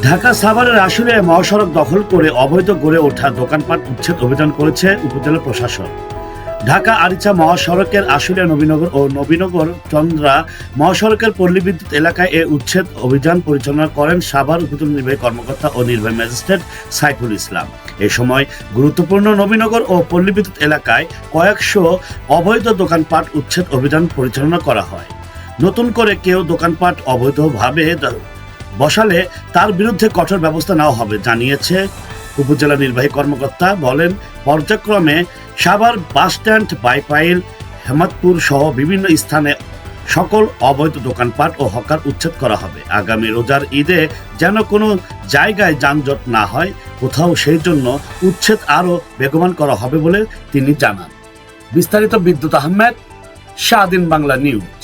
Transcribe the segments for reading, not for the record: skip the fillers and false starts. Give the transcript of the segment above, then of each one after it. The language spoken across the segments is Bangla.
ঢাকা সাভারের আশুলিয়ায় মহাসড়ক দখল করে অবৈধ গড়ে ওঠা দোকানপাট উচ্ছেদ অভিযান করেছে উপজেলা প্রশাসন। ঢাকা আরিচা মহাসড়কের আশুলিয়া নবীনগর ও নবীনগর চন্দ্রা মহাসড়কের পল্লী বিদ্যুৎ এলাকায় এ উচ্ছেদ অভিযান পরিচালনা করেন সাভার উপজেলা নির্বাহী কর্মকর্তা ও নির্বাহী ম্যাজিস্ট্রেট সাইফুল ইসলাম। এ সময় গুরুত্বপূর্ণ নবীনগর ও পল্লী বিদ্যুৎ এলাকায় কয়েকশো অবৈধ দোকানপাট উচ্ছেদ অভিযান পরিচালনা করা হয়। নতুন করে কেউ দোকানপাট অবৈধভাবে বসালে তার বিরুদ্ধে কঠোর ব্যবস্থা নেওয়া হবে জানিয়েছে উপজেলা নির্বাহী কর্মকর্তা। বলেন, পর্যায়ক্রমে সাভার বাসস্ট্যান্ড, বাইপাইল, হেমাদপুর সহ বিভিন্ন স্থানে সকল অবৈধ দোকানপাট ও হকার উচ্ছেদ করা হবে। আগামী রোজার ঈদে যেন কোনো জায়গায় যানজট না হয় কোথাও, সেই জন্য উচ্ছেদ আরও বেগবান করা হবে বলে তিনি জানান। বিস্তারিত বিদ্যুৎ আহমেদ, স্বাধীন বাংলা নিউজ।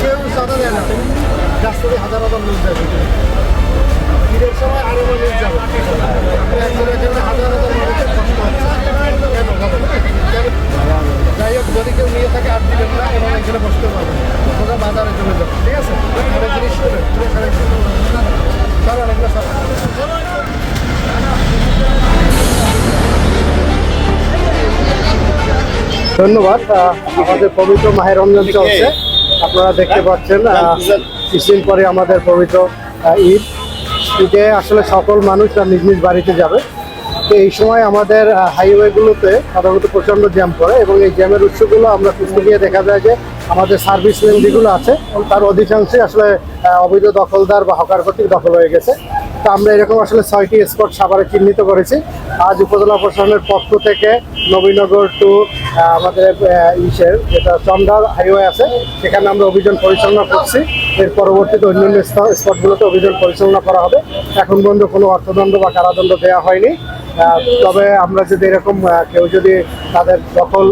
কেউ সাদা দেয় না, রাস্তাতে হাজার হাজার লোক যাবে, ঈদের সময় আরো লোক যাবে, হাজার হাজার মানুষের কষ্ট হচ্ছে। যাই হোক, যদি কেউ নিয়ে থাকে আর দিবেন না এবং এখানে বসতে পারবেন, ওরা বাজারে চলে যাবে, ঠিক আছে? জিনিস করবেন এগুলো সব। ধন্যবাদ। আমাদের পবিত্র মাহে রমজান চলছে, আপনারা দেখতে পাচ্ছেন কিছুদিন পরে আমাদের পবিত্র ঈদে আসলে সকল মানুষ নিজ নিজ বাড়িতে যাবে। তো এই সময় আমাদের হাইওয়েগুলোতে সাধারণত প্রচণ্ড জ্যাম পড়ে এবং এই জ্যামের উৎসগুলো আমরা খুঁজতে গিয়ে দেখা যায় যে আমাদের সার্ভিস লেন যেগুলো আছে তার অধিকাংশই আসলে অবৈধ দখলদার বা হকার কর্তৃক দখল হয়ে গেছে। তো আমরা এরকম আসলে 6টি স্পট সাভারে চিহ্নিত করেছি। আজ উপজেলা প্রশাসনের পক্ষ থেকে নবীনগর টু আমাদের যেটা চন্দ্রার হাইওয়ে আছে সেখানে আমরা অভিযান পরিচালনা করছি। এর পরবর্তীতে অন্যান্য স্পটগুলোতে অভিযান পরিচালনা করা হবে। এখন পর্যন্ত কোনো অর্থদণ্ড বা কারাদণ্ড দেওয়া হয়নি। তবে আমরা যদি এরকম কেউ যদি তাদের দখল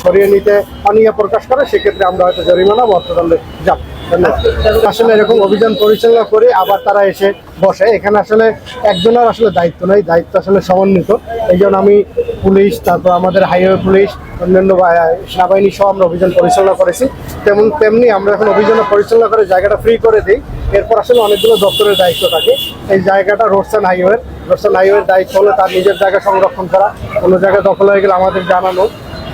সরিয়ে নিতে অনীহা প্রকাশ করে সেক্ষেত্রে আমরা হয়তো জরিমানা বা অর্থদণ্ডে যাব। আসলে এরকম অভিযান পরিচালনা করে আবার তারা এসে বসে, এখানে আসলে একজনের আসলে দায়িত্ব নেই, দায়িত্ব আসলে সমন্বিত। এই জন্য আমি পুলিশ, তারপর আমাদের হাইওয়ে পুলিশ, অন্যান্য সেনাবাহিনী সহ আমরা অভিযান পরিচালনা করেছি। তেমনি আমরা এখন অভিযান পরিচালনা করে জায়গাটা ফ্রি করে দিই। এরপর আসলে অনেকগুলো দপ্তরের দায়িত্ব থাকে। এই জায়গাটা রোডস অ্যান্ড হাইওয়ের দায়িত্ব হলো তার নিজের জায়গা সংরক্ষণ করা, কোনো জায়গায় দখল হয়ে গেলে আমাদের জানানো।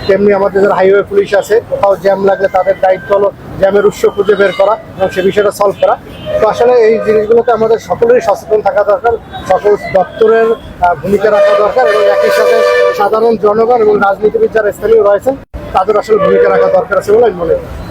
তেমনি আমাদের যারা হাইওয়ে পুলিশ আছে, কোথাও জ্যাম লাগলে তাদের দায়িত্ব হলো জ্যামের উৎস খুঁজে বের করা এবং সে বিষয়টা সলভ করা। তো আসলে এই জিনিসগুলোতে আমাদের সকলেরই সচেতন থাকা দরকার, সকল দপ্তরের ভূমিকা রাখা দরকার এবং একই সাথে সাধারণ জনগণ এবং রাজনীতিবিদ যারা স্থানীয় রয়েছেন তাদের আসলে ভূমিকা রাখা দরকার আছে বলে আমি মনে করি।